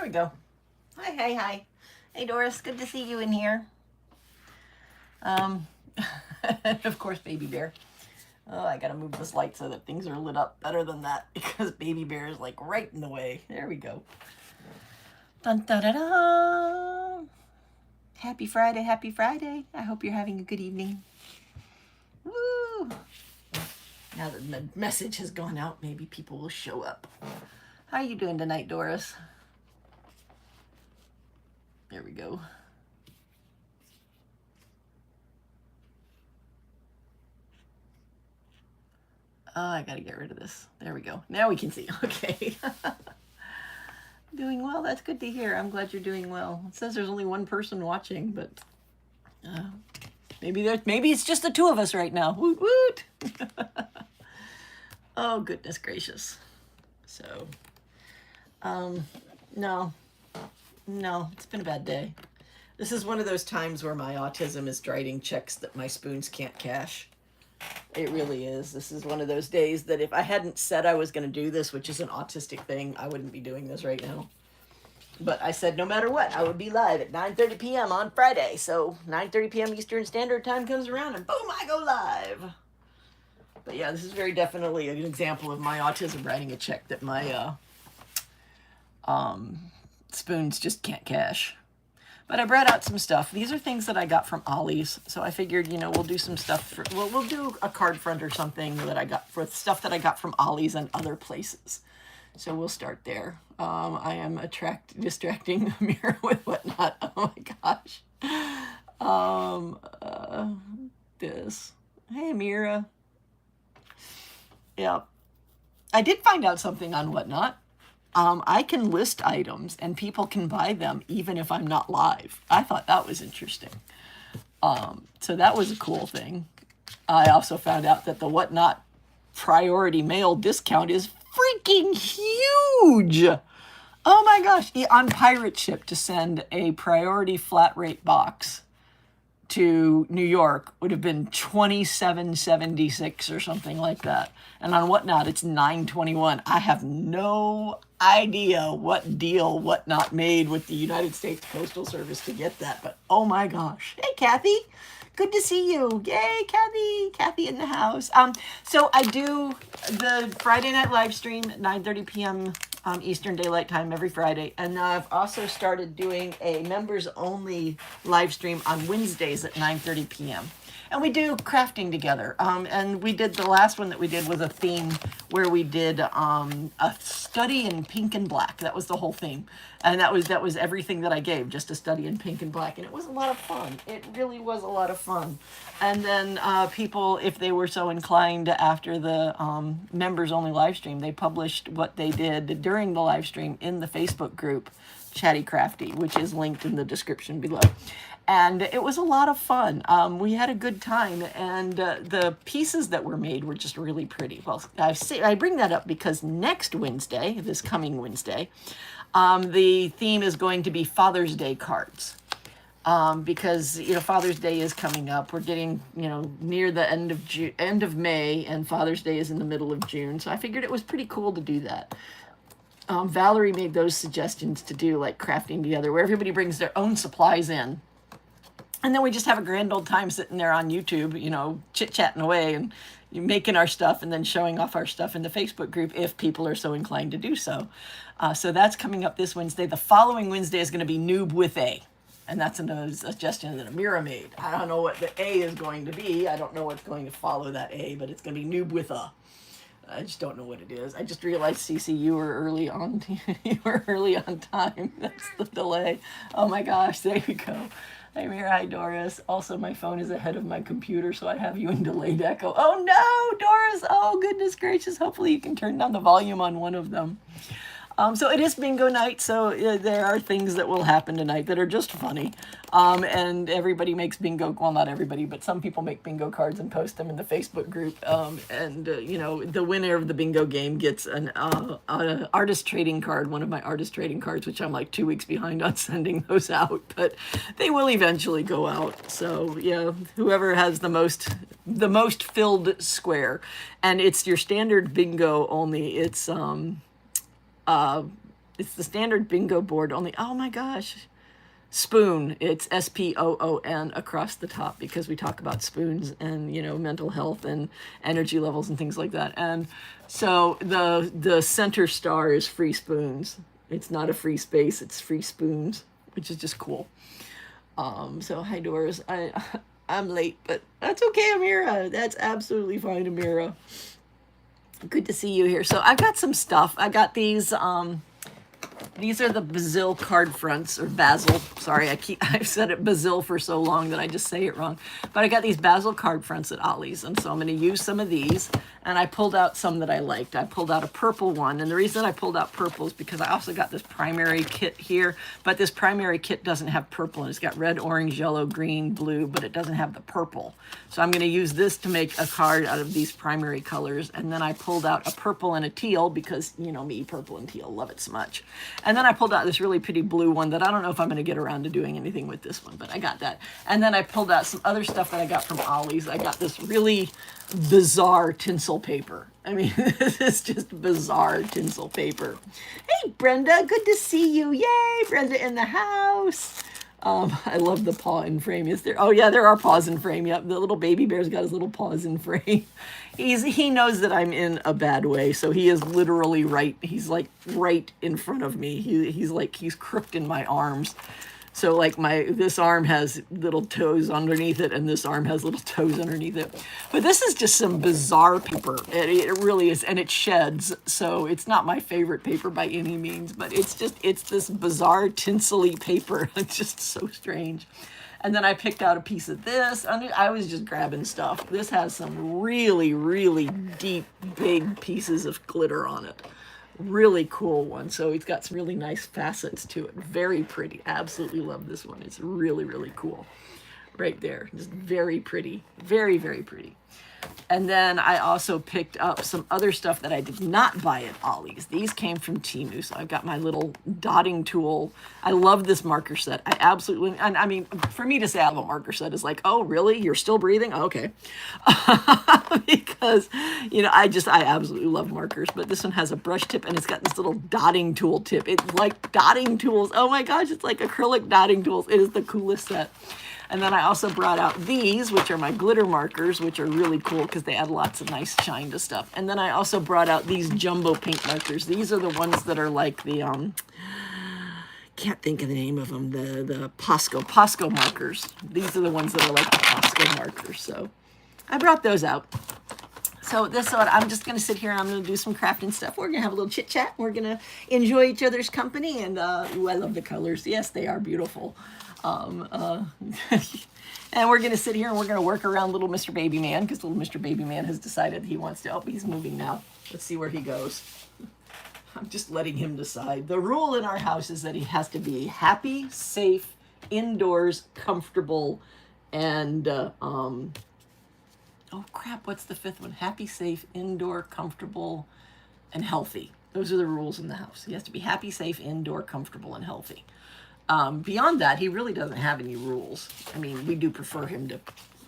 we go. Hi. Hey, Doris, good to see you in here. And of course, Baby Bear. Oh, I gotta move this light so that things are lit up better than that because Baby Bear is like right in the way. There we go. Dun, da, da, da. Happy Friday, happy Friday. I hope you're having a good evening. Woo! Now that the message has gone out, maybe people will show up. How are you doing tonight, Doris? There we go. Oh, I gotta get rid of this. There we go. Now we can see. Okay. Doing well. That's good to hear. I'm glad you're doing well. It says there's only one person watching, but maybe it's just the two of us right now. Woot woot. Oh, goodness gracious. So, no, it's been a bad day. This is one of those times where my autism is writing checks that my spoons can't cash. It really is. This is one of those days that if I hadn't said I was going to do this, which is an autistic thing, I wouldn't be doing this right now. But I said no matter what, I would be live at 9:30 p.m. on Friday. So 9:30 p.m. Eastern Standard Time comes around and boom, I go live. But yeah, this is very definitely an example of my autism writing a check that my spoons just can't cash. But I brought out some stuff. These are things that I got from Ollie's. So I figured, we'll do some stuff. We'll do a card front or something that I got for stuff that I got from Ollie's and other places. So we'll start there. I am distracting Mira with whatnot. Oh my gosh. This. Hey, Mira. Yeah. I did find out something on whatnot. I can list items and people can buy them even if I'm not live. I thought that was interesting. So that was a cool thing. I also found out that the whatnot priority mail discount is freaking huge. Oh my gosh. On Pirate Ship to send a priority flat rate box to New York would have been $27.76 or something like that. And on Whatnot, it's $9.21. I have no idea what deal Whatnot made with the United States Postal Service to get that. But oh my gosh. Hey, Kathy. Good to see you. Yay, Kathy. Kathy in the house. So I do the Friday night live stream at 9:30 p.m. Eastern Daylight Time every Friday. And I've also started doing a members only live stream on Wednesdays at 9:30 p.m. And we do crafting together. And we did the last one that we did was a theme where we did a study in pink and black. That was the whole theme. And that was everything that I gave, just a study in pink and black. And it was a lot of fun. It really was a lot of fun. And then people, if they were so inclined, after the members only live stream, they published what they did during the live stream in the Facebook group, Chatty Crafty, which is linked in the description below. And it was a lot of fun. We had a good time, and the pieces that were made were just really pretty. Well, I bring that up because next Wednesday, this coming Wednesday, the theme is going to be Father's Day cards. Because Father's Day is coming up. We're getting near the end of May, and Father's Day is in the middle of June. So I figured it was pretty cool to do that. Valerie made those suggestions to do like crafting together, where everybody brings their own supplies in. And then we just have a grand old time sitting there on YouTube, chit-chatting away and making our stuff and then showing off our stuff in the Facebook group if people are so inclined to do so. So that's coming up this Wednesday. The following Wednesday is going to be Noob with A. And that's a suggestion that Amira made. I don't know what the A is going to be. I don't know what's going to follow that A, but it's going to be Noob with A. I just don't know what it is. I just realized, Cece, you were early on. You were early on time. That's the delay. Oh my gosh, there you go. Hey, Mira, hi, Doris. Also, my phone is ahead of my computer, so I have you in delayed echo. Oh, no, Doris. Oh, goodness gracious. Hopefully you can turn down the volume on one of them. So it is bingo night, so there are things that will happen tonight that are just funny. And everybody makes bingo, well, not everybody, but some people make bingo cards and post them in the Facebook group. The winner of the bingo game gets an artist trading card, one of my artist trading cards, which I'm like 2 weeks behind on sending those out, but they will eventually go out. So yeah, whoever has the most filled square, and it's your standard bingo only. It's It's the standard bingo board only. Oh my gosh. Spoon. It's SPOON across the top because we talk about spoons and, you know, mental health and energy levels and things like that. And so the center star is free spoons. It's not a free space, it's free spoons, which is just cool. So hi Doris. I'm late, but that's okay, Amira. That's absolutely fine, Amira. Good to see you here. So I got some stuff. I got these are the Basil card fronts, or Basil. Sorry, I've said it Basil for so long that I just say it wrong. But I got these Basil card fronts at Ollie's, and so I'm going to use some of these. And I pulled out some that I liked. I pulled out a purple one, and the reason I pulled out purple is because I also got this primary kit here, but this primary kit doesn't have purple, and it's got red, orange, yellow, green, blue, but it doesn't have the purple. So I'm going to use this to make a card out of these primary colors, and then I pulled out a purple and a teal because, you know me, purple and teal, love it so much. And then I pulled out this really pretty blue one that I don't know if I'm going to get around to doing anything with this one, but I got that. And then I pulled out some other stuff that I got from Ollie's. I got this really bizarre tinsel paper. I mean, this is just bizarre tinsel paper. Hey, Brenda, good to see you. Yay, Brenda in the house. I love the paw in frame. Is there? Oh yeah, there are paws in frame. Yep, the little baby bear's got his little paws in frame. He knows that I'm in a bad way, so he is literally right. He's like right in front of me. He's crooked in my arms. So like this arm has little toes underneath it, and this arm has little toes underneath it. But this is just some bizarre paper. It really is, and it sheds. So it's not my favorite paper by any means, but it's this bizarre tinsely paper. It's just so strange. And then I picked out a piece of this. I was just grabbing stuff. This has some really, really deep, big pieces of glitter on it. Really cool one. So it's got some really nice facets to it. Very pretty. Absolutely love this one. It's really, really cool. Right there. Just very pretty. Very, very pretty. And then I also picked up some other stuff that I did not buy at Ollie's. These came from Temu. So I've got my little dotting tool. I love this marker set. I absolutely, and I mean, for me to say I have a marker set is like, oh, really? You're still breathing? Okay. Because, you know, I absolutely love markers. But this one has a brush tip, and it's got this little dotting tool tip. It's like dotting tools. Oh my gosh, it's like acrylic dotting tools. It is the coolest set. And then I also brought out these, which are my glitter markers, which are really cool because they add lots of nice shine to stuff. And then I also brought out these jumbo paint markers. These are the ones that are like the, can't think of the name of them, the POBox markers. These are the ones that are like the POBox markers. So I brought those out. So this one, I'm just going to sit here and I'm going to do some crafting stuff. We're going to have a little chit chat. We're going to enjoy each other's company. And ooh, I love the colors. Yes, they are beautiful. And we're going to sit here and we're going to work around little Mr. Baby Man because little Mr. Baby Man has decided he wants to. Oh, he's moving now. Let's see where he goes. I'm just letting him decide. The rule in our house is that he has to be happy, safe, indoors, comfortable, and, oh crap, what's the fifth one? Happy, safe, indoor, comfortable, and healthy. Those are the rules in the house. He has to be happy, safe, indoor, comfortable, and healthy. Beyond that, he really doesn't have any rules. I mean, we do prefer him to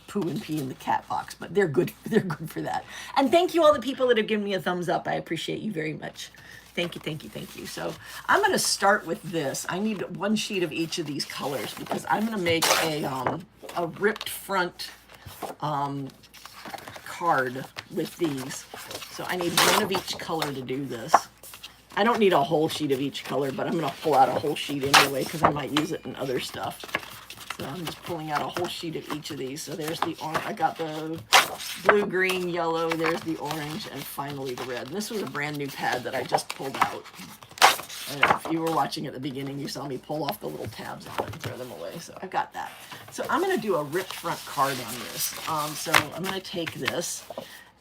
poo and pee in the cat box, but they're good. They're good for that. And thank you all the people that have given me a thumbs up. I appreciate you very much. Thank you, thank you, thank you. So I'm going to start with this. I need one sheet of each of these colors because I'm going to make a ripped front card with these. So I need one of each color to do this. I don't need a whole sheet of each color, but I'm going to pull out a whole sheet anyway because I might use it in other stuff. So I'm just pulling out a whole sheet of each of these. So there's the orange. I got the blue, green, yellow. There's the orange, and finally the red. And this was a brand new pad that I just pulled out. And if you were watching at the beginning, you saw me pull off the little tabs on it and throw them away. So I've got that. So I'm going to do a ripped front card on this. So I'm going to take this.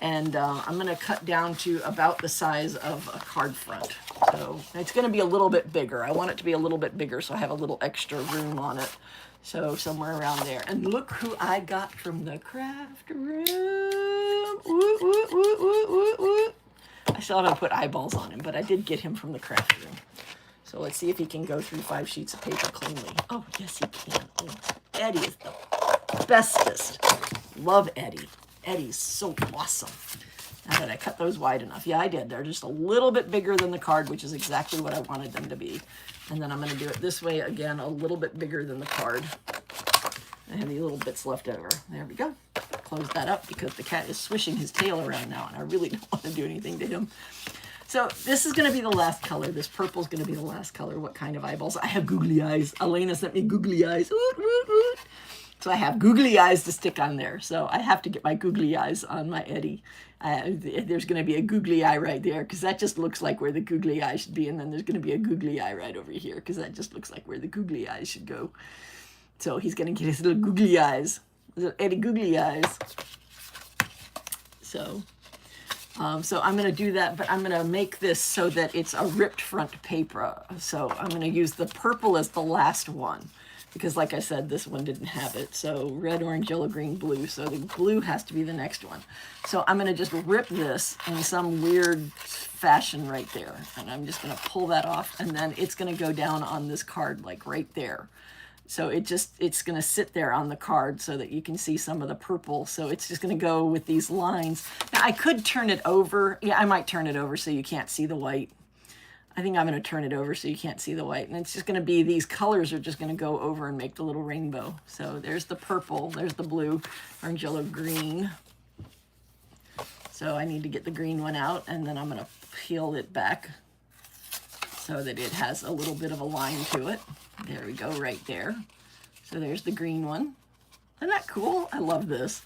And I'm going to cut down to about the size of a card front. So it's going to be a little bit bigger. I want it to be a little bit bigger so I have a little extra room on it. So somewhere around there. And look who I got from the craft room. Woo, woo, woo, woo, woo, woo. I still haven't put eyeballs on him, but I did get him from the craft room. So let's see if he can go through 5 sheets of paper cleanly. Oh, yes, he can. Oh, Eddie is the bestest. Love Eddie. Eddie's so awesome. Now Did I cut those wide enough? Yeah, I did. They're just a little bit bigger than the card, which is exactly what I wanted them to be. And then I'm going to do it this way again, a little bit bigger than the card. I have these little bits left over. There we go. Close that up because the cat is swishing his tail around now, and I really don't want to do anything to him. So this is going to be the last color. This purple is going to be the last color. What kind of eyeballs? I have googly eyes. Elena sent me googly eyes. Oot, oot, oot. So I have googly eyes to stick on there. So I have to get my googly eyes on my Eddie. There's going to be a googly eye right there because that just looks like where the googly eye should be. And then there's going to be a googly eye right over here because that just looks like where the googly eyes should go. So he's going to get his little googly eyes, little Eddie googly eyes. So I'm going to do that, but I'm going to make this so that it's a ripped front paper. So I'm going to use the purple as the last one because, like I said, this one didn't have it. So red, orange, yellow, green, blue. So the blue has to be the next one. So I'm going to just rip this in some weird fashion right there. And I'm just going to pull that off, and then it's going to go down on this card like right there. So it's going to sit there on the card so that you can see some of the purple. So it's just going to go with these lines. Now I could turn it over. Yeah, I might turn it over so you can't see the white. I think I'm going to turn it over so you can't see the white. And it's just going to be, these colors are just going to go over and make the little rainbow. So there's the purple, there's the blue, orange, yellow, green. So I need to get the green one out, and then I'm going to peel it back so that it has a little bit of a line to it. There we go, right there. So there's the green one. Isn't that cool? I love this.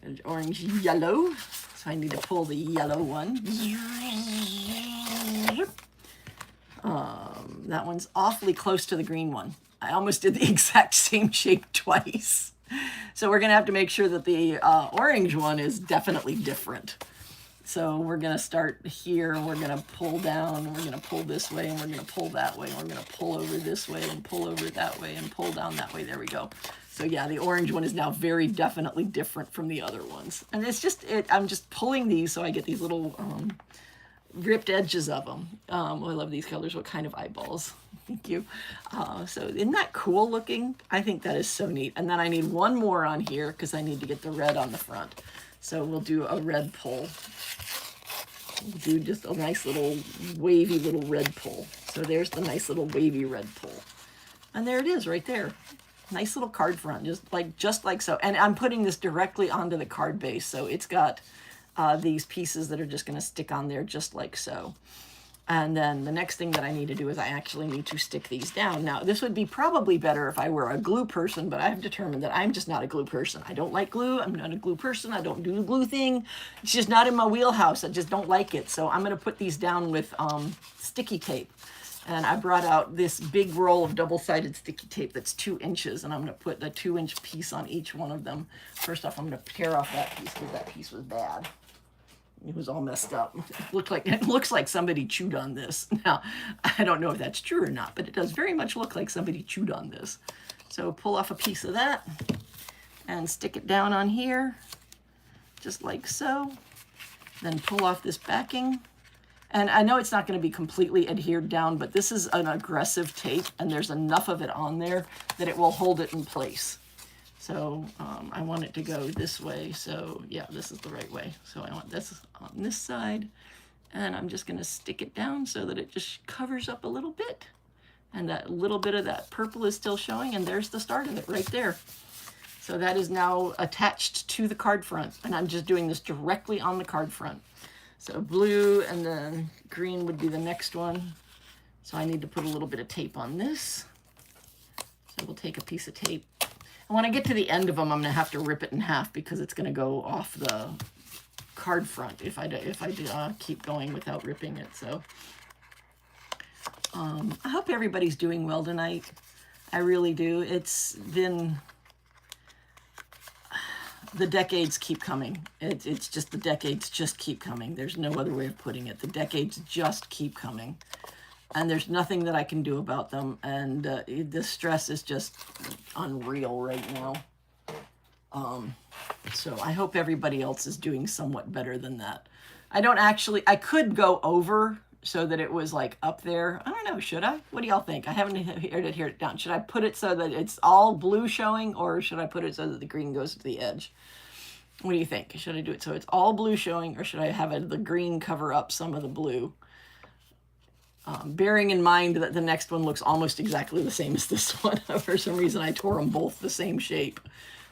There's orange, yellow. So I need to pull the yellow one. That one's awfully close to the green one. I almost did the exact same shape twice. So we're gonna have to make sure that the orange one is definitely different. So we're going to start here, and we're going to pull down, and we're going to pull this way, and we're going to pull that way, and we're going to pull over this way, and pull over that way, and pull down that way. There we go. So yeah, the orange one is now very definitely different from the other ones. And it's just, I'm just pulling these so I get these little ripped edges of them. Oh, I love these colors. What kind of eyeballs? Thank you. So isn't that cool looking? I think that is so neat. And then I need one more on here because I need to get the red on the front. So we'll do a red pull. We'll do just a nice little wavy little red pull. So there's the nice little wavy red pull. And there it is right there. Nice little card front, just like so. And I'm putting this directly onto the card base. So it's got these pieces that are just going to stick on there just like so. And then the next thing that I need to do is I actually need to stick these down. Now, this would be probably better if I were a glue person, but I've determined that I'm just not a glue person. I don't like glue. I'm not a glue person. I don't do the glue thing. It's just not in my wheelhouse. I just don't like it. So I'm going to put these down with sticky tape. And I brought out this big roll of double-sided sticky tape that's 2 inches, and I'm going to put a 2-inch piece on each one of them. First off, I'm going to tear off that piece because that piece was bad. It was all messed up. It looks like somebody chewed on this. Now, I don't know if that's true or not, but it does very much look like somebody chewed on this. So pull off a piece of that and stick it down on here, just like so. Then pull off this backing. And I know it's not going to be completely adhered down, but this is an aggressive tape, and there's enough of it on there that it will hold it in place. So I want it to go this way. So yeah, this is the right way. So I want this on this side, and I'm just going to stick it down so that it just covers up a little bit. And that little bit of that purple is still showing, and there's the start of it right there. So that is now attached to the card front, and I'm just doing this directly on the card front. So blue and then green would be the next one. So I need to put a little bit of tape on this. So we'll take a piece of tape. And when I get to the end of them, I'm going to have to rip it in half because it's going to go off the card front if I keep going without ripping it. So I hope everybody's doing well tonight. I really do. It's been... The decades keep coming. It's just the decades just keep coming. There's no other way of putting it. The decades just keep coming. And there's nothing that I can do about them. And the stress is just unreal right now. So I hope everybody else is doing somewhat better than that. I could go over so that it was like up there. I don't know, should I? What do y'all think? I haven't heard it down. Should I put it so that it's all blue showing, or should I put it so that the green goes to the edge? What do you think? Should I do it so it's all blue showing, or should I have the green cover up some of the blue? Bearing in mind that the next one looks almost exactly the same as this one. For some reason, I tore them both the same shape.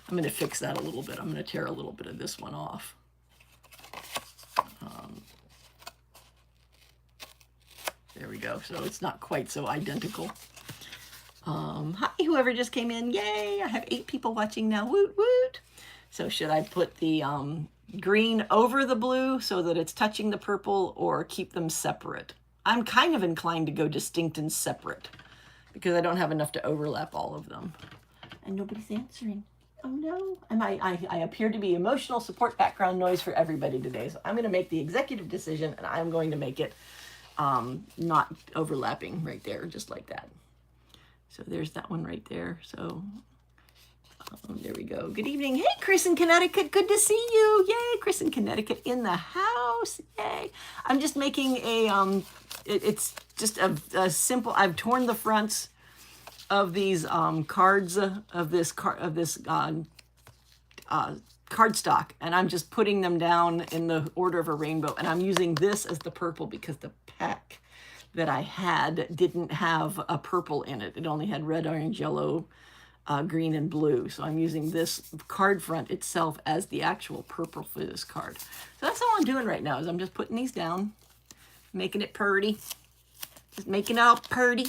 I'm going to fix that a little bit. I'm going to tear a little bit of this one off. There we go. So it's not quite so identical. Hi, whoever just came in. Yay, I have 8 people watching now. Woot, woot. So should I put the green over the blue so that it's touching the purple, or keep them separate? I'm kind of inclined to go distinct and separate because I don't have enough to overlap all of them. And nobody's answering. Oh no. And I appear to be emotional support background noise for everybody today. So I'm going to make the executive decision, and I'm going to make it not overlapping right there, just like that. So there's that one right there. So there we go. Good evening. Hey, Chris in Connecticut. Good to see you. Yay, Chris in Connecticut in the house. Yay. I'm just making a, it's just a simple, I've torn the fronts of these cards, of this cardstock, and I'm just putting them down in the order of a rainbow. And I'm using this as the purple because the pack that I had didn't have a purple in it. It only had red, orange, yellow, green, and blue. So I'm using this card front itself as the actual purple for this card. So that's all I'm doing right now, is I'm just putting these down, making it purty, just making it all purty.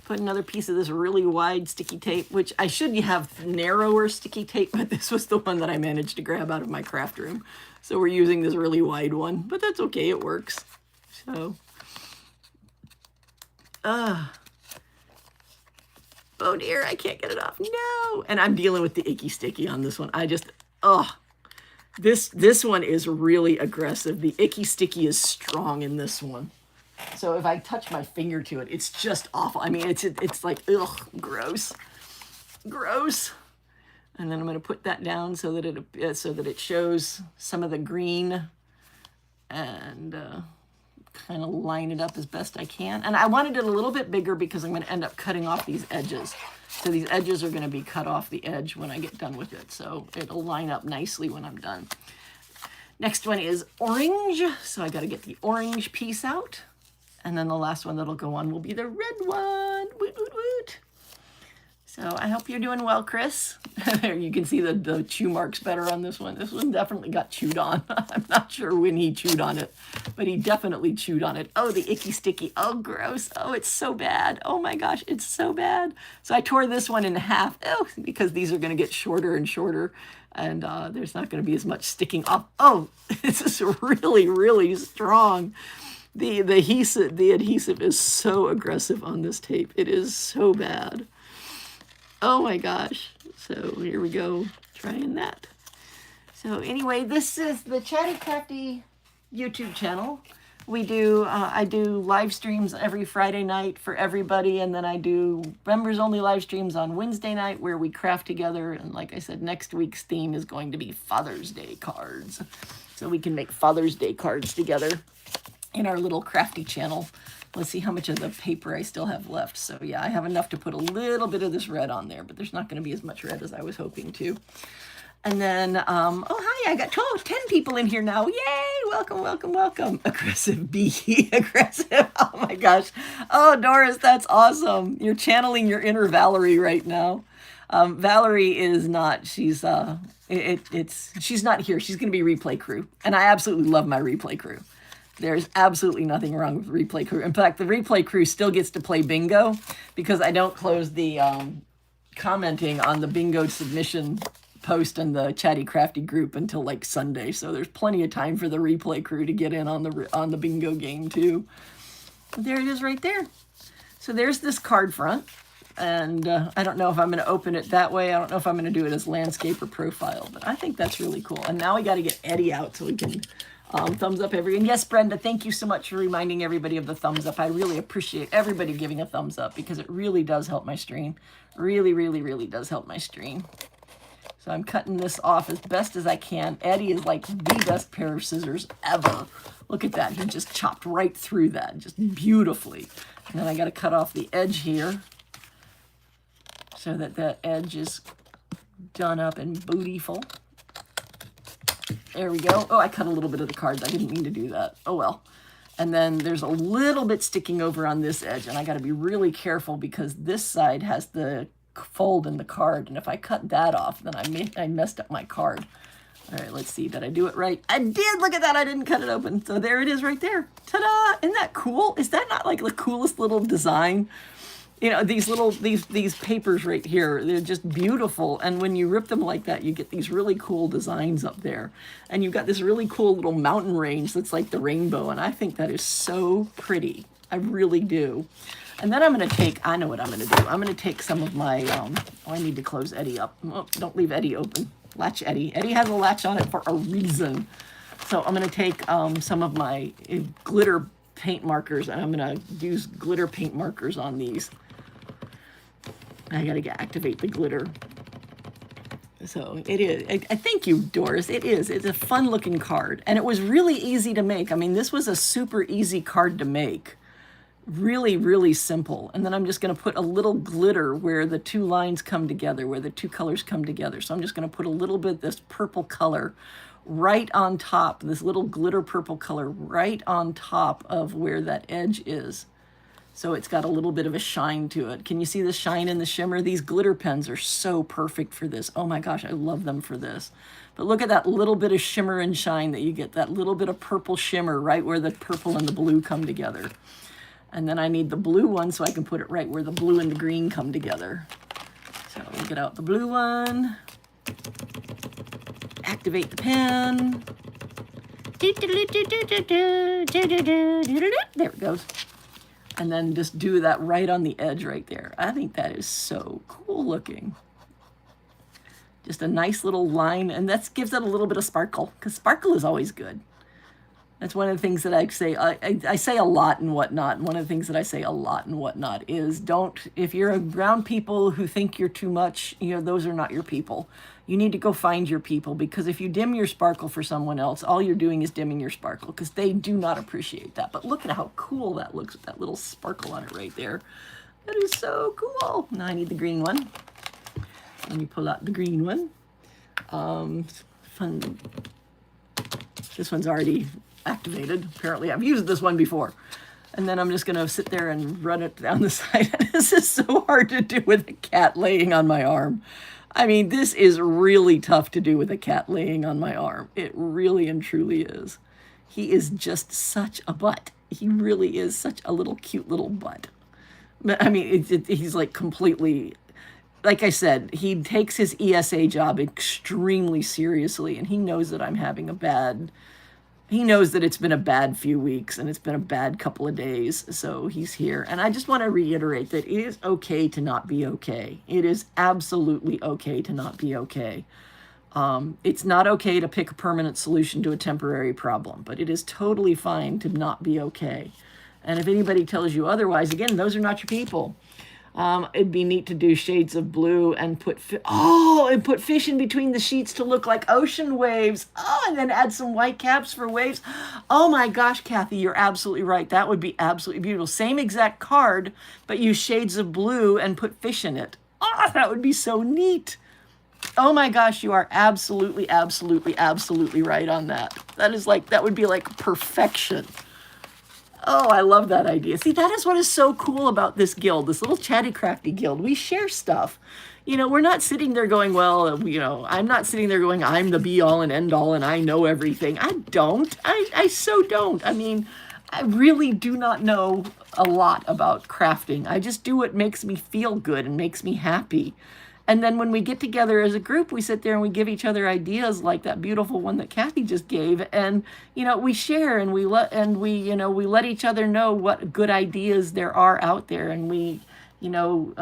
Put another piece of this really wide sticky tape, which I should have narrower sticky tape, but this was the one that I managed to grab out of my craft room. So we're using this really wide one, but that's okay, it works. So, oh dear, I can't get it off. No. And I'm dealing with the icky sticky on this one. I just, this one is really aggressive. The icky sticky is strong in this one. So if I touch my finger to it, it's just awful. I mean, it's like, ugh, gross, gross. And then I'm going to put that down so that it shows some of the green, and kind of line it up as best I can. And I wanted it a little bit bigger because I'm going to end up cutting off these edges. So these edges are going to be cut off the edge when I get done with it. So it'll line up nicely when I'm done. Next one is orange. So I got to get the orange piece out. And then the last one that'll go on will be the red one. Woot, woot, woot. So I hope you're doing well, Chris. There you can see the chew marks better on this one. This one definitely got chewed on. I'm not sure when he chewed on it, but he definitely chewed on it. Oh, the icky sticky. Oh, gross. Oh, it's so bad. Oh my gosh, it's so bad. So I tore this one in half. Oh, because these are going to get shorter and shorter, and there's not going to be as much sticking off. Oh, this is really, really strong. The adhesive is so aggressive on this tape. It is so bad. Oh my gosh. So here we go, trying that. So anyway, this is the Chatty Crafty YouTube channel. We do, I do live streams every Friday night for everybody, and then I do members only live streams on Wednesday night where we craft together. And like I said, next week's theme is going to be Father's Day cards. So we can make Father's Day cards together in our little crafty channel. Let's see how much of the paper I still have left. So yeah, I have enough to put a little bit of this red on there, but there's not going to be as much red as I was hoping to. And then, oh, hi, I got 10 people in here now. Yay, welcome, welcome, welcome. Aggressive bee, aggressive. Oh my gosh. Oh, Doris, that's awesome. You're channeling your inner Valerie right now. Valerie is not, she's not here. She's going to be replay crew. And I absolutely love my replay crew. There's absolutely nothing wrong with replay crew. In fact, the replay crew still gets to play bingo because I don't close the commenting on the bingo submission post in the Chatty Crafty group until like Sunday. So there's plenty of time for the replay crew to get in on the bingo game too. There it is right there. So there's this card front. And I don't know if I'm going to open it that way. I don't know if I'm going to do it as landscape or profile, but I think that's really cool. And now we got to get Eddie out so we can thumbs up everyone. Yes, Brenda, thank you so much for reminding everybody of the thumbs up. I really appreciate everybody giving a thumbs up because it really does help my stream. Really, really, really does help my stream. So I'm cutting this off as best as I can. Eddie is like the best pair of scissors ever. Look at that. He just chopped right through that just beautifully. And then I got to cut off the edge here so that that edge is done up and beautiful. There we go. Oh, I cut a little bit of the cards. I didn't mean to do that. Oh, well. And then there's a little bit sticking over on this edge, and I got to be really careful because this side has the fold in the card, and if I cut that off, then I messed up my card. All right, let's see. Did I do it right? I did. Look at that. I didn't cut it open. So there it is right there. Ta-da! Isn't that cool? Is that not like the coolest little design? You know, these papers right here, they're just beautiful. And when you rip them like that, you get these really cool designs up there. And you've got this really cool little mountain range that's like the rainbow. And I think that is so pretty. I really do. And then I'm going to take, I know what I'm going to do. I'm going to take some of my, I need to close Eddie up. Oh, don't leave Eddie open. Latch Eddie. Eddie has a latch on it for a reason. So I'm going to take some of my glitter paint markers, and I'm going to use glitter paint markers on these. I got to activate the glitter. So it is. I thank you, Doris. It is. It's a fun looking card. And it was really easy to make. I mean, this was a super easy card to make. Really, really simple. And then I'm just going to put a little glitter where the two lines come together, where the two colors come together. So I'm just going to put a little bit of this purple color right on top, this little glitter purple color right on top of where that edge is. So it's got a little bit of a shine to it. Can you see the shine and the shimmer? These glitter pens are so perfect for this. Oh my gosh, I love them for this. But look at that little bit of shimmer and shine that you get, that little bit of purple shimmer right where the purple and the blue come together. And then I need the blue one so I can put it right where the blue and the green come together. So we'll get out the blue one. Activate the pen. There it goes. And then just do that right on the edge right there. I think that is so cool looking. Just a nice little line, and that gives it a little bit of sparkle, because sparkle is always good. That's one of the things that I say. I say a lot and whatnot. And one of the things that I say a lot and whatnot is if you're around people who think you're too much, you know, those are not your people. You need to go find your people, because if you dim your sparkle for someone else, all you're doing is dimming your sparkle, because they do not appreciate that. But look at how cool that looks with that little sparkle on it right there. That is so cool. Now I need the green one. Let me pull out the green one. Fun. This one's already activated. Apparently I've used this one before. And then I'm just going to sit there and run it down the side. This is so hard to do with a cat laying on my arm. I mean, this is really tough to do with a cat laying on my arm. It really and truly is. He is just such a butt. He really is such a little cute little butt. But I mean, he's like completely, like I said, he takes his ESA job extremely seriously, and he knows that I'm having he knows that it's been a bad few weeks and it's been a bad couple of days, so he's here. And I just want to reiterate that it is okay to not be okay. It is absolutely okay to not be okay. It's not okay to pick a permanent solution to a temporary problem, but it is totally fine to not be okay. And if anybody tells you otherwise, again, those are not your people. It'd be neat to do shades of blue and put fish in between the sheets to look like ocean waves. Oh, and then add some white caps for waves. Oh my gosh, Kathy, you're absolutely right. That would be absolutely beautiful. Same exact card, but use shades of blue and put fish in it. Oh, that would be so neat. Oh my gosh, you are absolutely, absolutely, absolutely right on that. That would be like perfection. Oh, I love that idea. See, that is what is so cool about this guild, this little Chatty Crafty guild. We share stuff. You know, we're not sitting there going, well, you know, I'm not sitting there going, I'm the be all and end all and I know everything. I don't. I so don't. I mean, I really do not know a lot about crafting. I just do what makes me feel good and makes me happy. And then when we get together as a group, we sit there and we give each other ideas like that beautiful one that Kathy just gave. And, you know, we share and we let each other know what good ideas there are out there. And we, you know,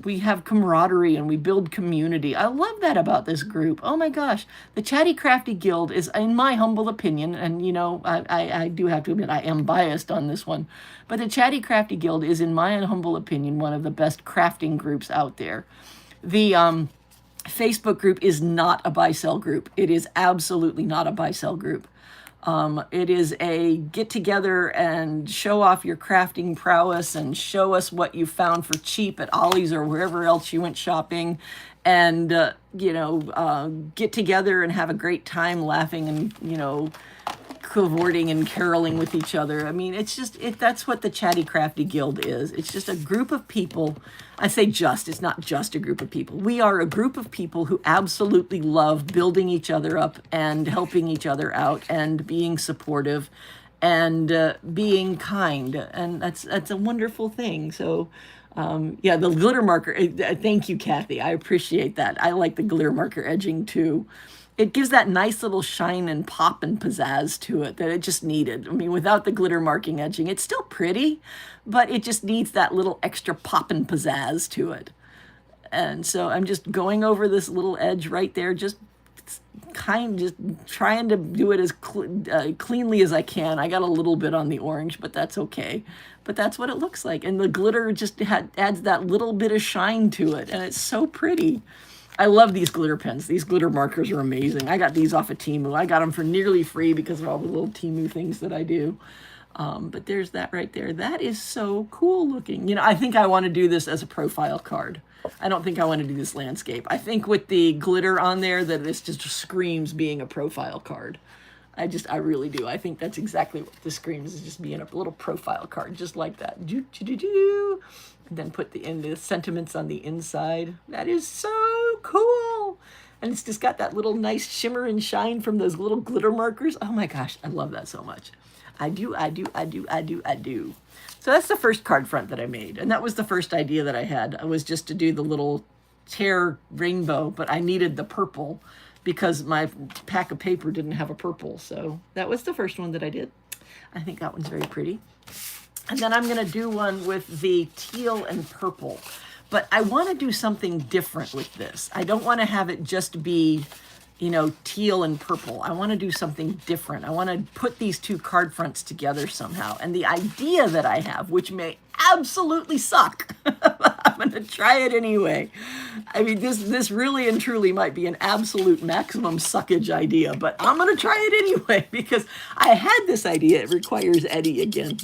we have camaraderie and we build community. I love that about this group. Oh my gosh. The Chatty Crafty Guild is, in my humble opinion, and, you know, I do have to admit I am biased on this one, but the Chatty Crafty Guild is, in my humble opinion, one of the best crafting groups out there. The Facebook group is not a buy-sell group. It is absolutely not a buy-sell group. It is a get together and show off your crafting prowess and show us what you found for cheap at Ollie's or wherever else you went shopping. And, get together and have a great time laughing and, cavorting and caroling with each other. I mean, that's what the Chatty Crafty Guild is. It's just a group of people. I say it's not just a group of people. We are a group of people who absolutely love building each other up and helping each other out and being supportive and being kind. And that's a wonderful thing. So, the glitter marker. Thank you, Kathy. I appreciate that. I like the glitter marker edging too. It gives that nice little shine and pop and pizzazz to it that it just needed. I mean, without the glitter marking edging, it's still pretty, but it just needs that little extra pop and pizzazz to it. And so I'm just going over this little edge right there, just trying to do it as cleanly as I can. I got a little bit on the orange, but that's okay. But that's what it looks like. And the glitter just adds that little bit of shine to it, and it's so pretty. I love these glitter pens. These glitter markers are amazing. I got these off of Temu. I got them for nearly free because of all the little Temu things that I do. But there's that right there. That is so cool looking. I think I want to do this as a profile card. I don't think I want to do this landscape. I think with the glitter on there that this just screams being a profile card. I really do. I think that's exactly what this screams, is just being a little profile card, just like that. And then put the sentiments on the inside. That is so cool. And it's just got that little nice shimmer and shine from those little glitter markers. Oh my gosh, I love that so much. I do. So that's the first card front that I made. And that was the first idea that I had. I was just to do the little tear rainbow, but I needed the purple because my pack of paper didn't have a purple. So that was the first one that I did. I think that one's very pretty. And then I'm going to do one with the teal and purple. But I want to do something different with this. I don't want to have it just be, teal and purple. I want to do something different. I want to put these two card fronts together somehow. And the idea that I have, which may absolutely suck, I'm going to try it anyway. I mean, this really and truly might be an absolute maximum suckage idea, but I'm going to try it anyway because I had this idea. It requires Eddie again.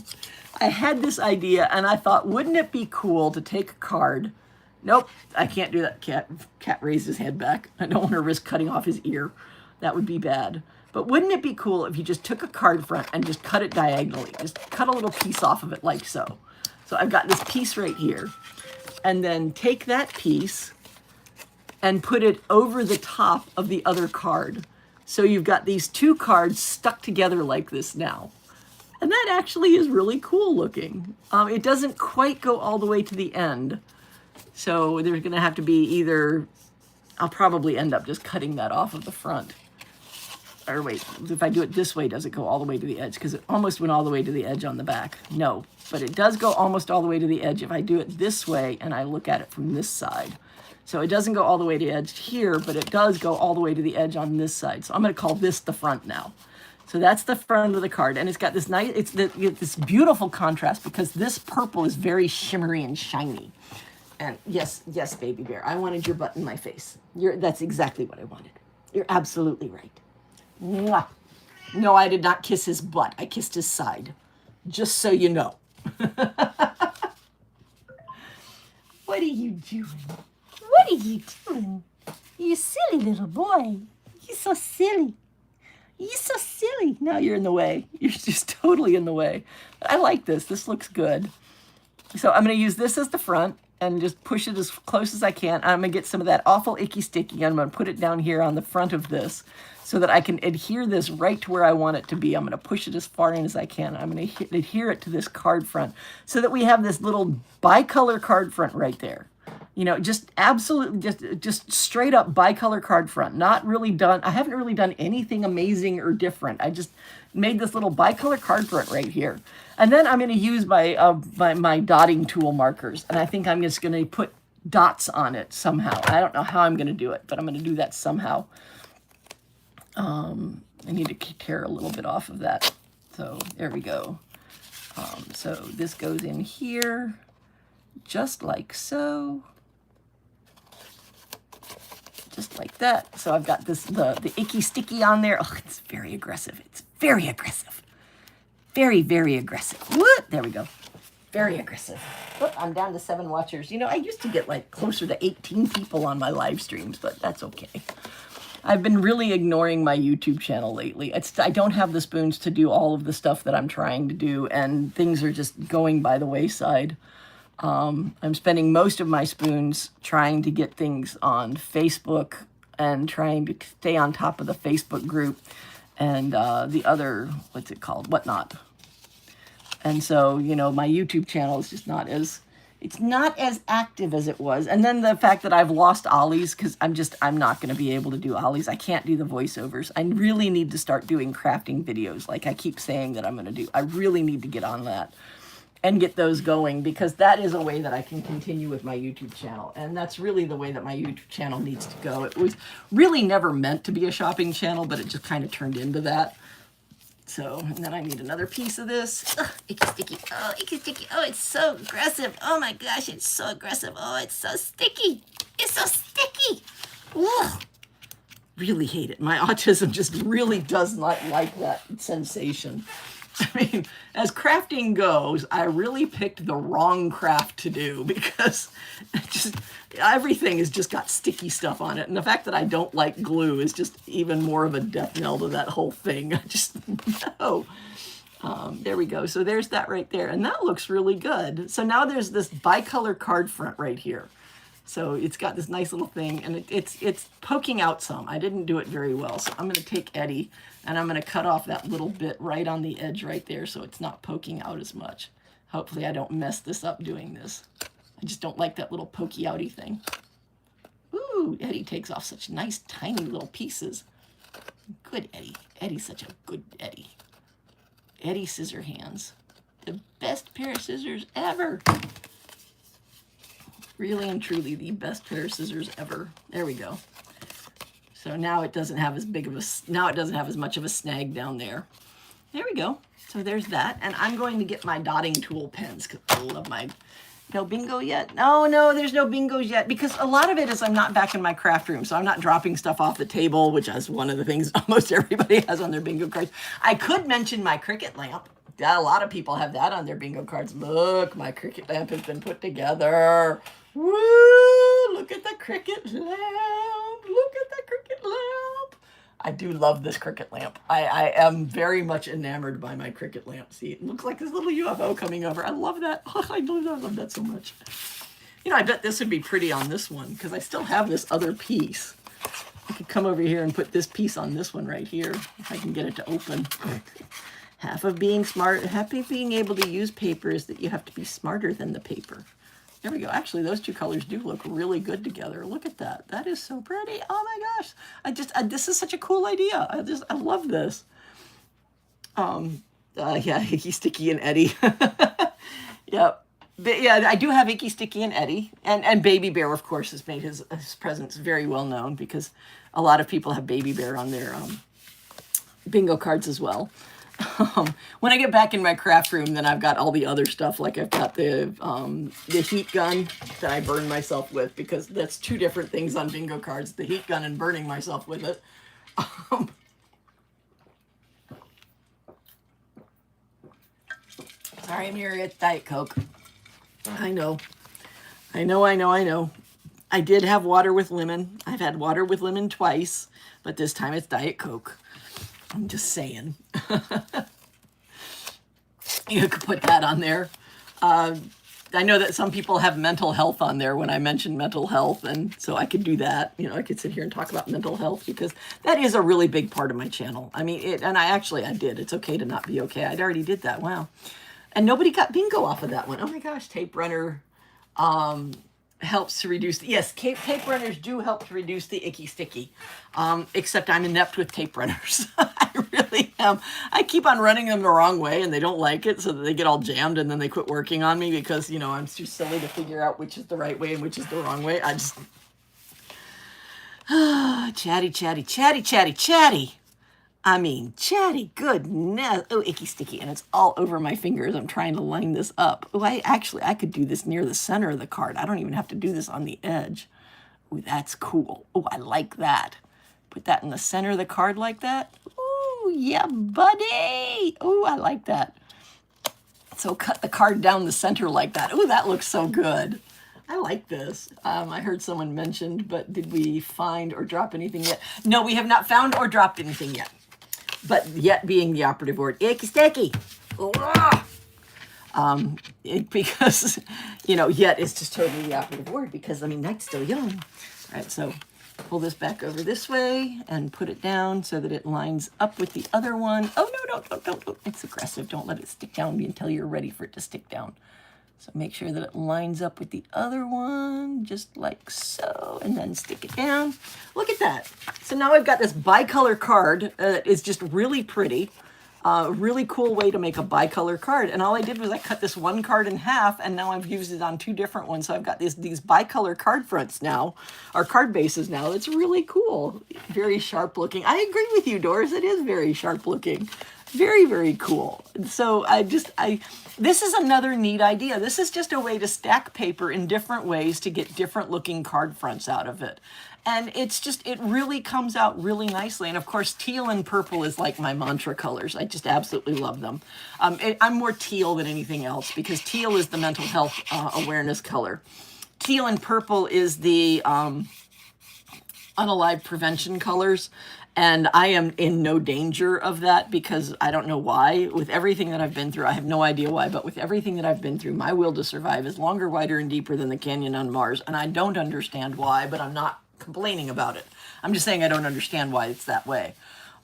I had this idea and I thought, wouldn't it be cool to take a card? Nope, I can't do that. Cat raised his head back. I don't want to risk cutting off his ear. That would be bad. But wouldn't it be cool if you just took a card front and just cut it diagonally? Just cut a little piece off of it like so. So I've got this piece right here. And then take that piece and put it over the top of the other card. So you've got these two cards stuck together like this now. And that actually is really cool looking. It doesn't quite go all the way to the end. So there's going to have to be either, I'll probably end up just cutting that off of the front. Or wait, if I do it this way, does it go all the way to the edge? Because it almost went all the way to the edge on the back. No, but it does go almost all the way to the edge if I do it this way and I look at it from this side. So it doesn't go all the way to the edge here, but it does go all the way to the edge on this side. So I'm going to call this the front now. So that's the front of the card, and it's got this nice, this beautiful contrast because this purple is very shimmery and shiny. And yes, baby bear, I wanted your butt in my face. That's exactly what I wanted. You're absolutely right. Mwah. No, I did not kiss his butt. I kissed his side. Just so you know. What are you doing? What are you doing? You silly little boy. You're so silly. You're so silly. Now you're in the way. You're just totally in the way. I like this. This looks good. So I'm going to use this as the front and just push it as close as I can. I'm going to get some of that awful icky sticky. I'm going to put it down here on the front of this so that I can adhere this right to where I want it to be. I'm going to push it as far in as I can. I'm going to adhere it to this card front so that we have this little bicolor card front right there. Just absolutely, just straight up bicolor card front. Not really done. I haven't really done anything amazing or different. I just made this little bicolor card front right here. And then I'm going to use my dotting tool markers. And I think I'm just going to put dots on it somehow. I don't know how I'm going to do it, but I'm going to do that somehow. I need to tear a little bit off of that. So there we go. So this goes in here, just like so. Just like that. So I've got this the icky sticky on there. Oh, it's very aggressive. It's very aggressive. Very, very aggressive. What? There we go. Very aggressive. Oh, I'm down to 7 watchers. You know, I used to get like closer to 18 people on my live streams, but that's okay. I've been really ignoring my YouTube channel lately. I don't have the spoons to do all of the stuff that I'm trying to do, and things are just going by the wayside. I'm spending most of my spoons trying to get things on Facebook and trying to stay on top of the Facebook group and the other, what's it called, Whatnot. And so, you know, my YouTube channel is just not as, it's not as active as it was. And then the fact that I've lost Ollie's, because I'm not going to be able to do Ollie's. I can't do the voiceovers. I really need to start doing crafting videos like I keep saying that I'm going to do. I really need to get on that and get those going, because that is a way that I can continue with my YouTube channel. And that's really the way that my YouTube channel needs to go. It was really never meant to be a shopping channel, but it just kind of turned into that. So, and then I need another piece of this. Ugh, icky sticky. Oh, icky sticky. Oh, it's so aggressive. Oh my gosh, it's so aggressive. Oh, it's so sticky. It's so sticky. Ugh. Really hate it. My autism just really does not like that sensation. I mean, as crafting goes, I really picked the wrong craft to do, because just everything has just got sticky stuff on it. And the fact that I don't like glue is just even more of a death knell to that whole thing. I just, no. There we go. So there's that right there. And that looks really good. So now there's this bicolor card front right here. So it's got this nice little thing, and it's poking out some. I didn't do it very well. So I'm going to take Eddie, and I'm going to cut off that little bit right on the edge right there so it's not poking out as much. Hopefully I don't mess this up doing this. I just don't like that little pokey outy thing. Ooh, Eddie takes off such nice tiny little pieces. Good Eddie. Eddie's such a good Eddie. Eddie scissor hands. The best pair of scissors ever. Really and truly the best pair of scissors ever. There we go. So now it doesn't have as big of a, now it doesn't have as much of a snag down there. There we go. So there's that. And I'm going to get my dotting tool pens, because I love my, no bingo yet? No, there's no bingos yet, because a lot of it is I'm not back in my craft room, so I'm not dropping stuff off the table, which is one of the things almost everybody has on their bingo cards. I could mention my Cricut lamp. A lot of people have that on their bingo cards. Look, my Cricut lamp has been put together. Woo! Look at the Cricut lamp. Look at the Cricut lamp. I do love this Cricut lamp. I am very much enamored by my Cricut lamp. See, it looks like this little UFO coming over. I love that. Oh, I love that so much. You know, I bet this would be pretty on this one, because I still have this other piece. I could come over here and put this piece on this one right here, if I can get it to open. Half of being smart, half of being able to use paper is that you have to be smarter than the paper. There we go. Actually, those two colors do look really good together. Look at that. That is so pretty. Oh my gosh. This is such a cool idea. I love this. Yeah, Icky Sticky and Eddie. Yep. But yeah, I do have Icky Sticky and Eddie. And Baby Bear, of course, has made his presence very well known, because a lot of people have Baby Bear on their bingo cards as well. When I get back in my craft room, then I've got all the other stuff. Like I've got the heat gun that I burn myself with, because that's two different things on bingo cards, the heat gun and burning myself with it. Sorry, I'm here at Diet Coke. I know. I did have water with lemon. I've had water with lemon twice, but this time it's Diet Coke. I'm just saying. You could put that on there. I know that some people have mental health on there when I mention mental health, and so I could do that. You know, I could sit here and talk about mental health, because that is a really big part of my channel. I mean, I did. It's okay to not be okay. I'd already did that. Wow. And nobody got bingo off of that one. Oh my gosh, tape runner helps to reduce, yes, tape runners do help to reduce the icky sticky, except I'm inept with tape runners. I really am. I keep on running them the wrong way, and they don't like it, so that they get all jammed, and then they quit working on me, because, you know, I'm too silly to figure out which is the right way and which is the wrong way. I just, chatty. I mean, Chatty, goodness. Oh, icky sticky, and it's all over my fingers. I'm trying to line this up. Oh, I could do this near the center of the card. I don't even have to do this on the edge. Oh, that's cool. Oh, I like that. Put that in the center of the card like that. Ooh, yeah, buddy. Oh, I like that. So cut the card down the center like that. Oh, that looks so good. I like this. I heard someone mentioned, but did we find or drop anything yet? No, we have not found or dropped anything yet. But yet being the operative word. Icky sticky. Because, you know, yet is just totally the operative word because, I mean, night's still young. All right, so pull this back over this way and put it down so that it lines up with the other one. Oh, no, don't. It's aggressive. Don't let it stick down until you're ready for it to stick down. So make sure that it lines up with the other one, just like so, and then stick it down. Look at that. So now I've got this bicolor card that is just really pretty. Really cool way to make a bicolor card. And all I did was I cut this one card in half, and now I've used it on two different ones. So I've got these bicolor card fronts now, or card bases now. It's really cool. Very sharp looking. I agree with you, Doris. It is very sharp looking. Very, very cool. So this is another neat idea. This is just a way to stack paper in different ways to get different looking card fronts out of it. And it's just, it really comes out really nicely. And of course, teal and purple is like my mantra colors. I just absolutely love them. I'm more teal than anything else because teal is the mental health awareness color. Teal and purple is the unalive prevention colors. And I am in no danger of that because I don't know why. With everything that I've been through, I have no idea why, but with everything that I've been through, my will to survive is longer, wider, and deeper than the canyon on Mars. And I don't understand why, but I'm not complaining about it. I'm just saying I don't understand why it's that way.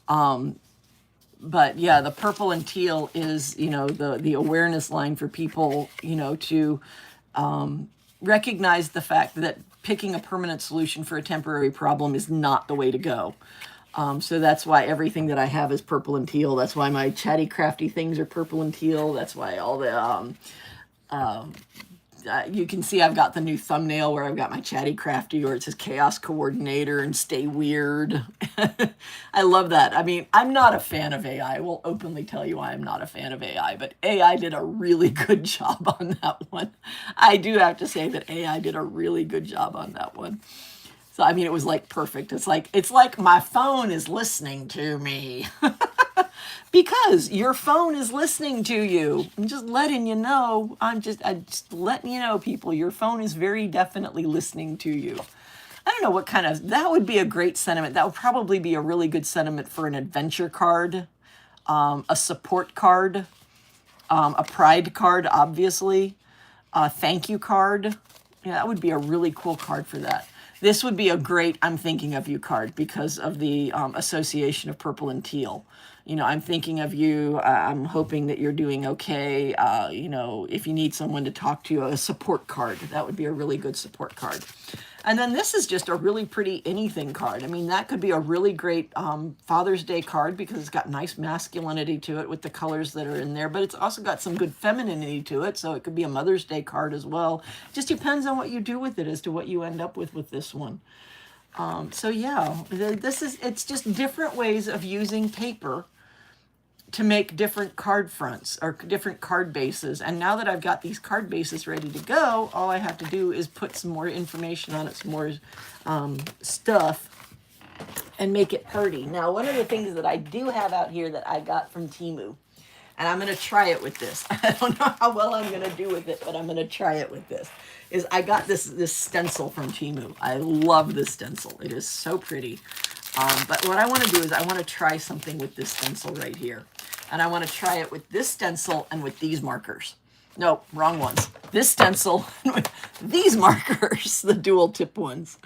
But yeah, the purple and teal is, you know, the awareness line for people, you know, to recognize the fact that picking a permanent solution for a temporary problem is not the way to go. So that's why everything that I have is purple and teal. That's why my Chatty Crafty things are purple and teal. That's why all the, you can see I've got the new thumbnail where I've got my Chatty Crafty where it says Chaos Coordinator and Stay Weird. I love that. I mean, I'm not a fan of AI. I will openly tell you I am not a fan of AI, but AI did a really good job on that one. I do have to say that AI did a really good job on that one. So, I mean, it was like perfect. It's like my phone is listening to me because your phone is listening to you. I'm just letting you know. I'm just letting you know, people, your phone is very definitely listening to you. I don't know what kind of, that would be a great sentiment. That would probably be a really good sentiment for an adventure card, a support card, a pride card, obviously, a thank you card. Yeah, that would be a really cool card for that. This would be a great I'm thinking of you card because of the association of purple and teal. You know, I'm thinking of you. I'm hoping that you're doing okay. You know, if you need someone to talk to, a support card. That would be a really good support card. And then this is just a really pretty anything card. I mean, that could be a really great Father's Day card because it's got nice masculinity to it with the colors that are in there, but it's also got some good femininity to it, so it could be a Mother's Day card as well. Just depends on what you do with it as to what you end up with this one. So yeah, it's just different ways of using paper to make different card fronts or different card bases. And now that I've got these card bases ready to go, all I have to do is put some more information on it, some more stuff, and make it pretty. Now, one of the things that I do have out here that I got from Temu, and I'm going to try it with this. I don't know how well I'm going to do with it, but I'm going to try it with this, is I got this stencil from Temu. I love this stencil. It is so pretty. But what I want to do is I want to try something with this stencil right here. And I want to try it with this stencil and with these markers. No, wrong ones. This stencil and with these markers, the dual tip ones.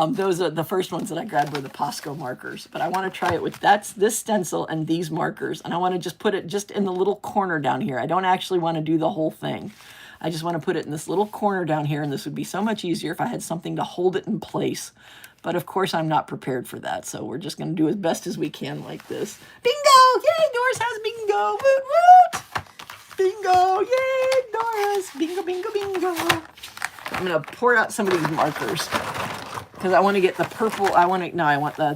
Those are the first ones that I grabbed were the POBox markers. But I want to try it with this stencil and these markers. And I want to just put it just in the little corner down here. I don't actually want to do the whole thing. I just want to put it in this little corner down here. And this would be so much easier if I had something to hold it in place. But of course, I'm not prepared for that. So we're just going to do as best as we can like this. Bingo! Yay, Doris has bingo! Woot, woot! Bingo! Yay, Doris! Bingo, bingo, bingo! I'm going to pour out some of these markers because I want to get the purple. I want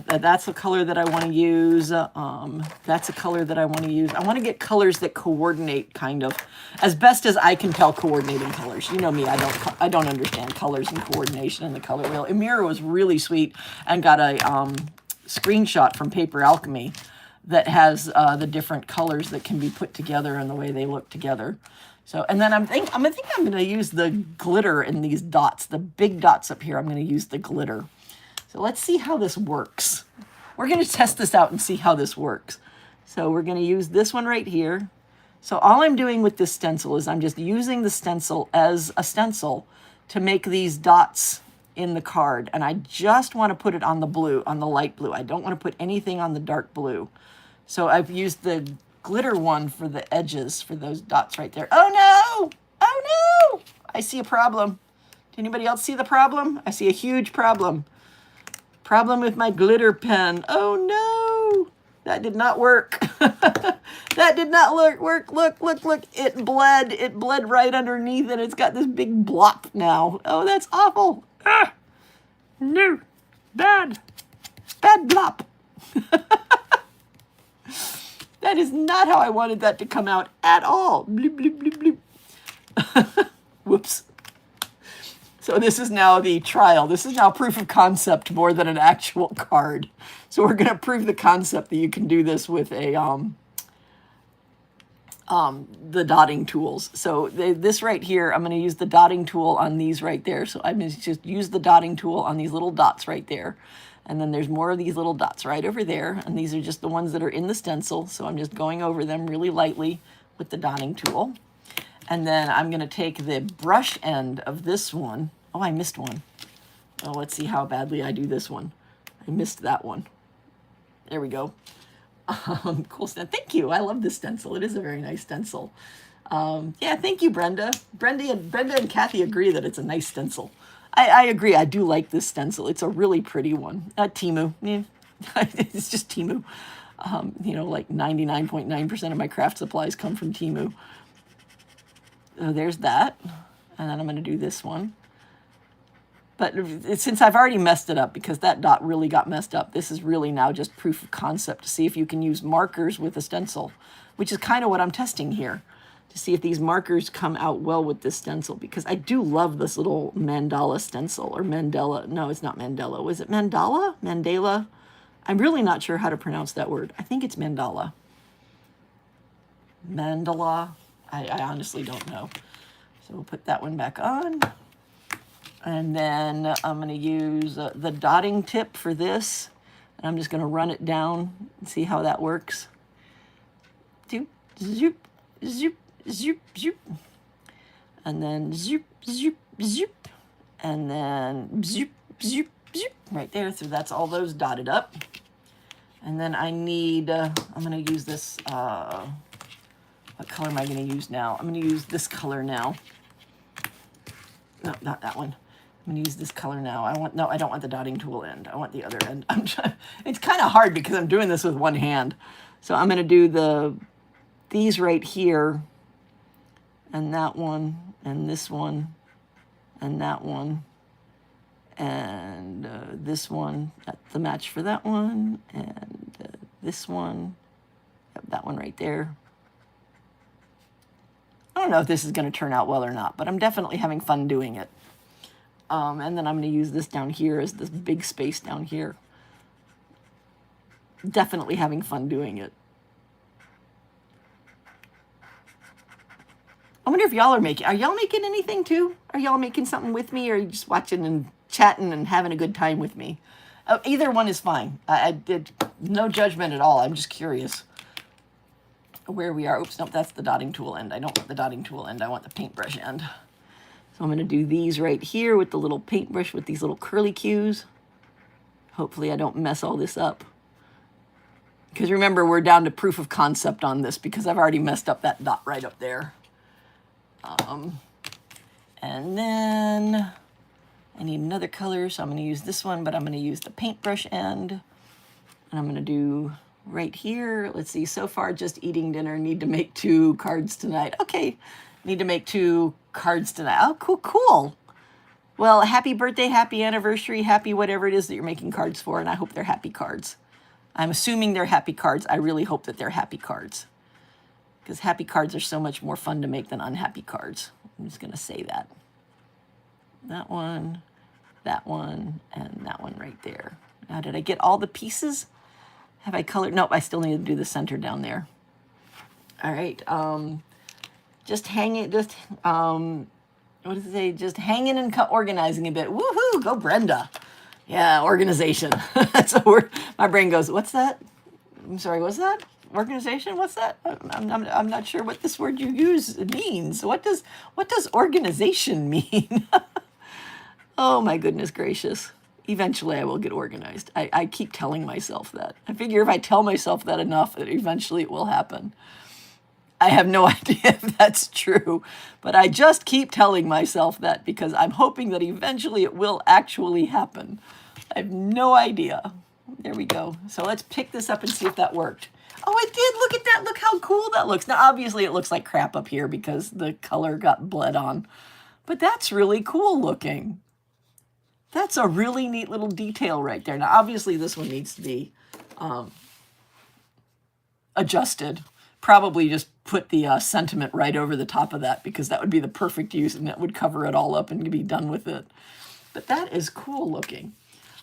that's the color that I want to use. That's a color that I want to use. I want to get colors that coordinate kind of as best as I can tell coordinating colors. You know me, I don't understand colors and coordination in the color wheel. Amira was really sweet and got a screenshot from Paper Alchemy that has the different colors that can be put together and the way they look together. So, and then I'm going to use the glitter in these dots, the big dots up here. I'm going to use the glitter. So let's see how this works. We're going to test this out and see how this works. So we're going to use this one right here. So all I'm doing with this stencil is I'm just using the stencil as a stencil to make these dots in the card. And I just want to put it on the blue, on the light blue. I don't want to put anything on the dark blue. So I've used the glitter one for the edges, for those dots right there. Oh no! Oh no! I see a problem. Did anybody else see the problem? I see a huge problem. Problem with my glitter pen. Oh no! That did not work. That did not work. Look. It bled right underneath and it's got this big blop now. Oh, that's awful. Ah! No. Bad blop. That is not how I wanted that to come out at all. Bloop, bloop, bloop, bloop. Whoops. So this is now the trial. This is now proof of concept more than an actual card. So we're going to prove the concept that you can do this with a the dotting tools. So this right here, I'm going to use the dotting tool on these right there. So I'm going to just use the dotting tool on these little dots right there. And then there's more of these little dots right over there. And these are just the ones that are in the stencil. So I'm just going over them really lightly with the dotting tool. And then I'm going to take the brush end of this one. Oh, I missed one. Oh, let's see how badly I do this one. I missed that one. There we go. Cool stencil. Thank you. I love this stencil. It is a very nice stencil. Yeah, thank you, Brenda. Brenda and Kathy agree that it's a nice stencil. I agree. I do like this stencil. It's a really pretty one. Temu. Yeah. It's just Temu. You know, like 99.9% of my craft supplies come from Temu. So there's that. And then I'm going to do this one. But since I've already messed it up, because that dot really got messed up, this is really now just proof of concept to see if you can use markers with a stencil, which is kind of what I'm testing here, to see if these markers come out well with this stencil, because I do love this little mandala stencil, or Mandela. No, it's not Mandela. Was it Mandala? Mandela? I'm really not sure how to pronounce that word. I think it's Mandala. Mandala? I honestly don't know. So we'll put that one back on. And then I'm going to use the dotting tip for this. And I'm just going to run it down and see how that works. Zoop, zoop, zoop, zoop, zoop. And then zoop, zoop, zoop. And then zoop, zoop, zoop. Right there. So that's all those dotted up. And then I need, I'm going to use this, what color am I going to use now? I'm going to use this color now. No, not that one. I'm going to use this color now. I don't want the dotting tool end. I want the other end. It's kind of hard because I'm doing this with one hand. So I'm going to do these right here, and that one, and this one, and that one, and this one. That's the match for that one, and this one. Yep, that one right there. I don't know if this is going to turn out well or not, but I'm definitely having fun doing it. And then I'm going to use this down here as this big space down here. Definitely having fun doing it. I wonder if y'all are y'all making anything too? Are y'all making something with me, or are you just watching and chatting and having a good time with me? Either one is fine. I did no judgment at all. I'm just curious where we are. Oops, nope, that's the dotting tool end. I don't want the dotting tool end. I want the paintbrush end. So I'm going to do these right here with the little paintbrush with these little curly cues. Hopefully I don't mess all this up. Because remember, we're down to proof of concept on this because I've already messed up that dot right up there. And then I need another color, so I'm going to use this one, but I'm going to use the paintbrush end. And I'm going to do right here. Let's see, so far just eating dinner, need to make 2 cards tonight. Okay, need to make 2 cards tonight. Oh, cool. Well, happy birthday, happy anniversary, happy whatever it is that you're making cards for, and I hope they're happy cards. I'm assuming they're happy cards. I really hope that they're happy cards, because happy cards are so much more fun to make than unhappy cards. I'm just going to say that. That one, and that one right there. Now, did I get all the pieces? Have I colored? Nope, I still need to do the center down there. All right. Just hang it, what does it say? Just hanging and organizing a bit. Woohoo, go Brenda. Yeah, organization. That's a word. My brain goes, what's that? I'm sorry, what's that? Organization? What's that? I'm not sure what this word you use means. What does organization mean? Oh my goodness gracious. Eventually I will get organized. I keep telling myself that. I figure if I tell myself that enough, that eventually it will happen. I have no idea if that's true, but I just keep telling myself that because I'm hoping that eventually it will actually happen. I have no idea. There we go. So let's pick this up and see if that worked. Oh, it did. Look at that. Look how cool that looks. Now, obviously, it looks like crap up here because the color got bled on, but that's really cool looking. That's a really neat little detail right there. Now, obviously, this one needs to be adjusted. Probably just put the sentiment right over the top of that because that would be the perfect use and that would cover it all up and be done with it. But that is cool looking.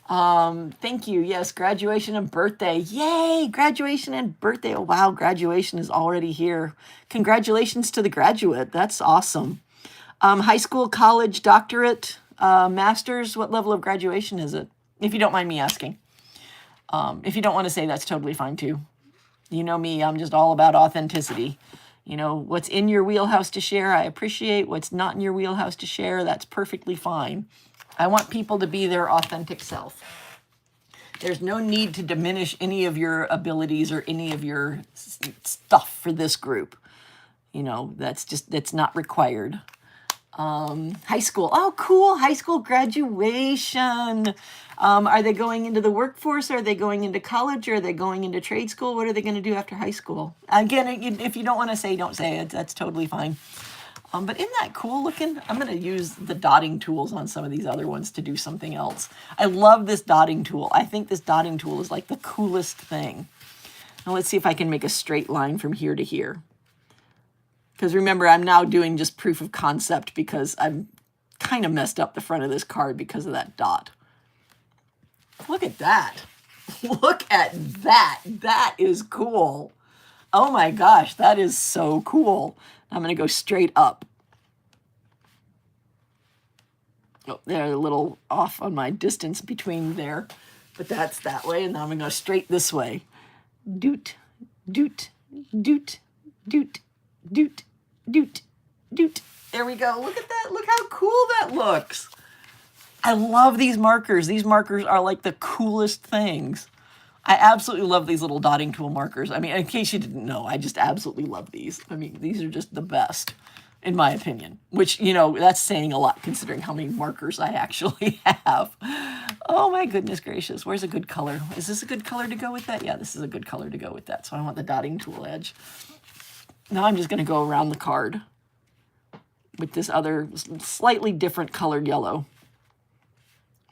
Thank you. Yes, graduation and birthday. Yay, graduation and birthday. Oh, wow, graduation is already here. Congratulations to the graduate. That's awesome. High school, college, doctorate, master's. What level of graduation is it? If you don't mind me asking. If you don't want to say, that's totally fine too. You know me, I'm just all about authenticity. You know, what's in your wheelhouse to share, I appreciate. What's not in your wheelhouse to share, that's perfectly fine. I want people to be their authentic self. There's no need to diminish any of your abilities or any of your stuff for this group. You know, that's not required. High school. Oh, cool. High school graduation. Are they going into the workforce? Are they going into college? Or are they going into trade school? What are they going to do after high school? Again, if you don't want to say, don't say it. That's totally fine. But isn't that cool looking? I'm going to use the dotting tools on some of these other ones to do something else. I love this dotting tool. I think this dotting tool is like the coolest thing. Now let's see if I can make a straight line from here to here. Because remember, I'm now doing just proof of concept because I'm kind of messed up the front of this card because of that dot. Look at that. Look at that. That is cool. Oh my gosh, that is so cool. I'm going to go straight up. Oh, they're a little off on my distance between there, but that's that way. And now I'm going to go straight this way. Doot, doot, doot, doot, doot, doot, doot. There we go. Look at that. Look how cool that looks. I love these markers. These markers are like the coolest things. I absolutely love these little dotting tool markers. I mean, in case you didn't know, I just absolutely love these. I mean, these are just the best, in my opinion, which, you know, that's saying a lot considering how many markers I actually have. Oh my goodness gracious. Where's a good color? Is this a good color to go with that? Yeah, this is a good color to go with that. So I want the dotting tool edge. Now I'm just going to go around the card with this other slightly different colored yellow.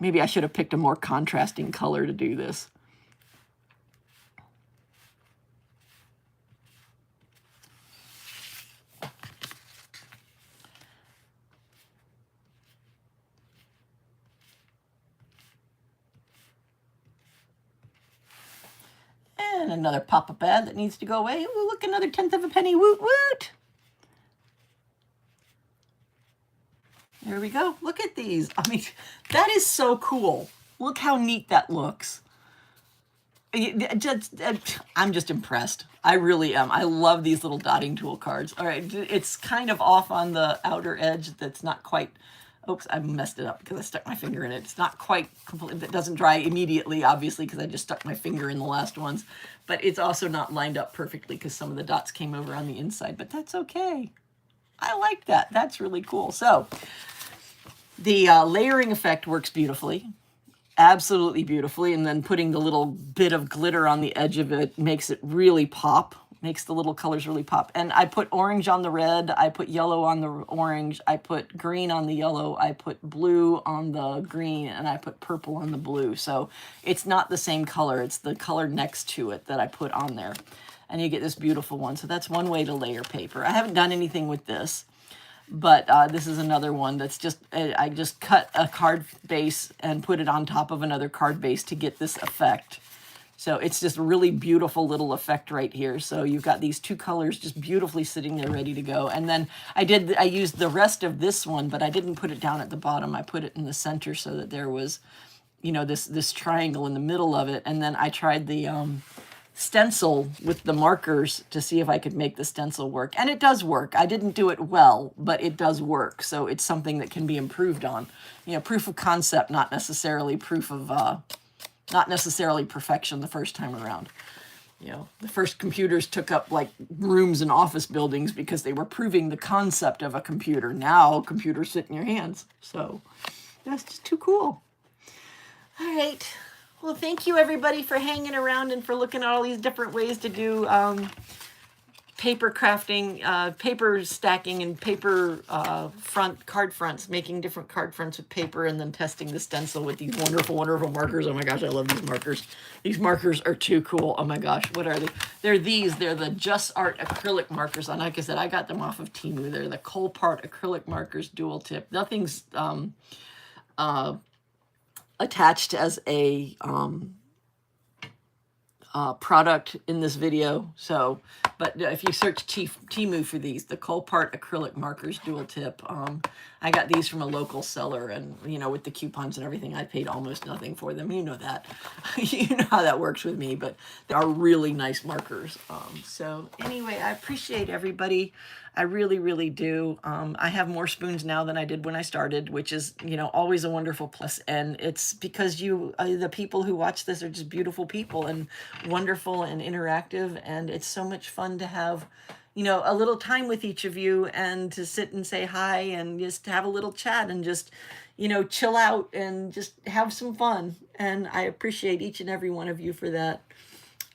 Maybe I should have picked a more contrasting color to do this. And another pop-up ad that needs to go away. Ooh, look, another 1/10 of a penny. Woot, woot. There we go. Look at these. I mean, that is so cool. Look how neat that looks. I'm just impressed. I really am. I love these little dotting tool cards. All right, it's kind of off on the outer edge. That's not quite... Oops, I messed it up because I stuck my finger in it. It's not quite complete. It doesn't dry immediately, obviously, because I just stuck my finger in the last ones. But it's also not lined up perfectly because some of the dots came over on the inside. But that's okay. I like that. That's really cool. So the layering effect works beautifully. Absolutely beautifully. And then putting the little bit of glitter on the edge of it makes it really pop. Makes the little colors really pop. And I put orange on the red, I put yellow on the orange, I put green on the yellow, I put blue on the green, and I put purple on the blue. So it's not the same color, it's the color next to it that I put on there. And you get this beautiful one. So that's one way to layer paper. I haven't done anything with this, but this is another one that's just, I just cut a card base and put it on top of another card base to get this effect. So it's just a really beautiful little effect right here. So you've got these two colors just beautifully sitting there ready to go. And then I used the rest of this one, but I didn't put it down at the bottom. I put it in the center so that there was, you know, this triangle in the middle of it. And then I tried the stencil with the markers to see if I could make the stencil work. And it does work. I didn't do it well, but it does work. So it's something that can be improved on. You know, proof of concept, not necessarily proof of, not necessarily perfection the first time around. You know, the first computers took up like rooms in office buildings because they were proving the concept of a computer. Now computers sit in your hands. So that's just too cool. All right. Well, thank you everybody for hanging around and for looking at all these different ways to do paper crafting, paper stacking, and paper card fronts, making different card fronts with paper, and then testing the stencil with these wonderful, wonderful markers. Oh my gosh, I love these markers. These markers are too cool. Oh my gosh, what are they? They're the Just Art acrylic markers. And like I said, I got them off of Temu. They're the Colpart acrylic markers, dual tip. Nothing's attached as a product in this video. So, but if you search Temu for these, the Colpart acrylic markers, dual tip, I got these from a local seller, and you know, with the coupons and everything, I paid almost nothing for them. You know that. You know how that works with me, but they are really nice markers. So anyway, I appreciate everybody. I really, really do. I have more spoons now than I did when I started, which is, you know, always a wonderful plus. And it's because you, the people who watch this are just beautiful people and wonderful and interactive. And it's so much fun to have, you know, a little time with each of you and to sit and say hi and just have a little chat and just, you know, chill out and just have some fun. And I appreciate each and every one of you for that.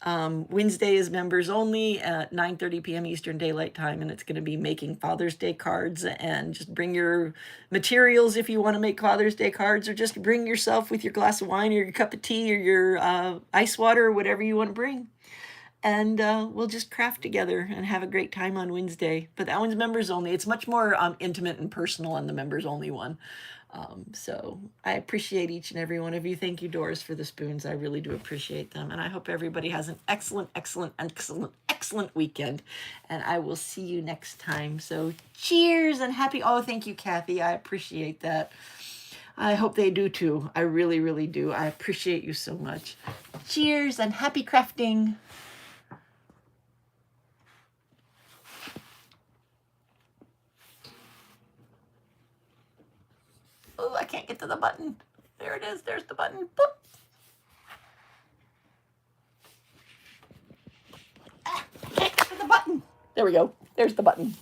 Wednesday is members only at 9:30 p.m. Eastern Daylight Time, and it's going to be making Father's Day cards. And just bring your materials if you want to make Father's Day cards, or just bring yourself with your glass of wine or your cup of tea or your ice water or whatever you want to bring. And we'll just craft together and have a great time on Wednesday. But that one's members only. It's much more intimate and personal on the members only one. So I appreciate each and every one of you. Thank you, Doris, for the spoons. I really do appreciate them. And I hope everybody has an excellent, excellent, excellent, excellent weekend. And I will see you next time. So cheers and happy. Oh, thank you, Kathy. I appreciate that. I hope they do too. I really, really do. I appreciate you so much. Cheers and happy crafting. Oh, I can't get to the button. There it is. There's the button. Boop. Ah, can't get to the button. There we go. There's the button.